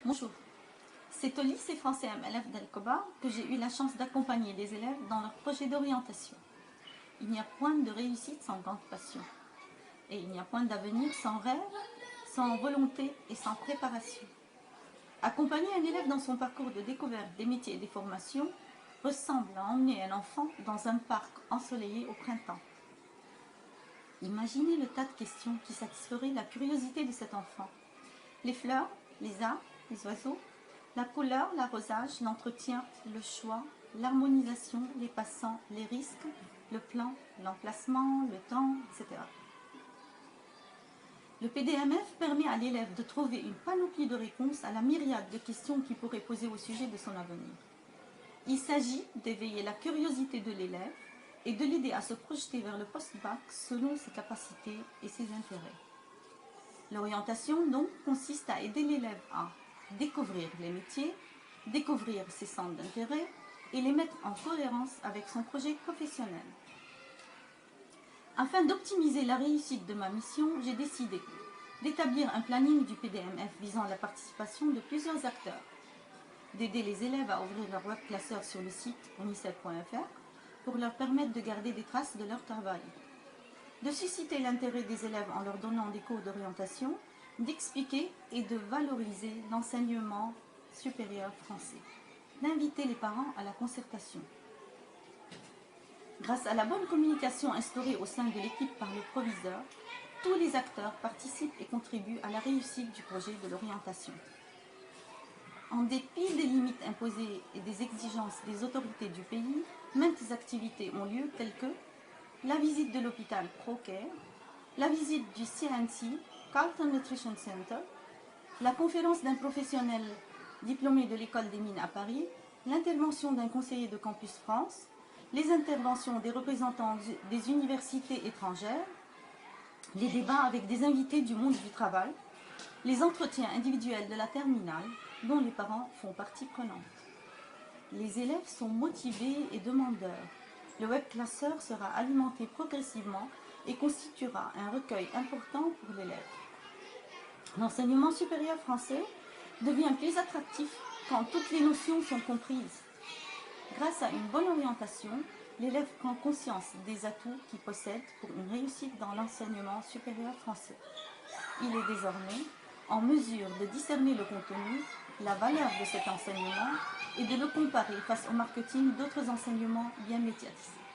Bonjour, c'est au lycée français MLF d'Al-Koba que j'ai eu la chance d'accompagner des élèves dans leur projet d'orientation. Il n'y a point de réussite sans grande passion. Et il n'y a point d'avenir sans rêve, sans volonté et sans préparation. Accompagner un élève dans son parcours de découverte des métiers et des formations ressemble à emmener un enfant dans un parc ensoleillé au printemps. Imaginez le tas de questions qui satisferaient la curiosité de cet enfant. Les fleurs, les arbres, les oiseaux, la couleur, l'arrosage, l'entretien, le choix, l'harmonisation, les passants, les risques, le plan, l'emplacement, le temps, etc. Le PDMF permet à l'élève de trouver une panoplie de réponses à la myriade de questions qu'il pourrait poser au sujet de son avenir. Il s'agit d'éveiller la curiosité de l'élève et de l'aider à se projeter vers le post-bac selon ses capacités et ses intérêts. L'orientation, donc, consiste à aider l'élève à découvrir les métiers, découvrir ses centres d'intérêt et les mettre en cohérence avec son projet professionnel. Afin d'optimiser la réussite de ma mission, j'ai décidé d'établir un planning du PDMF visant la participation de plusieurs acteurs, d'aider les élèves à ouvrir leur web classeur sur le site unicef.fr pour leur permettre de garder des traces de leur travail, de susciter l'intérêt des élèves en leur donnant des cours d'orientation, d'expliquer et de valoriser l'enseignement supérieur français, d'inviter les parents à la concertation. Grâce à la bonne communication instaurée au sein de l'équipe par le proviseur, tous les acteurs participent et contribuent à la réussite du projet de l'orientation. En dépit des limites imposées et des exigences des autorités du pays, maintes activités ont lieu telles que la visite de l'hôpital ProCare, la visite du CNC, Carleton Nutrition Center, la conférence d'un professionnel diplômé de l'école des mines à Paris, l'intervention d'un conseiller de Campus France, les interventions des représentants des universités étrangères, les débats avec des invités du monde du travail, les entretiens individuels de la terminale, dont les parents font partie prenante. Les élèves sont motivés et demandeurs. Le web classeur sera alimenté progressivement et constituera un recueil important pour l'élève. L'enseignement supérieur français devient plus attractif quand toutes les notions sont comprises. Grâce à une bonne orientation, l'élève prend conscience des atouts qu'il possède pour une réussite dans l'enseignement supérieur français. Il est désormais en mesure de discerner le contenu, la valeur de cet enseignement et de le comparer face au marketing d'autres enseignements bien médiatisés.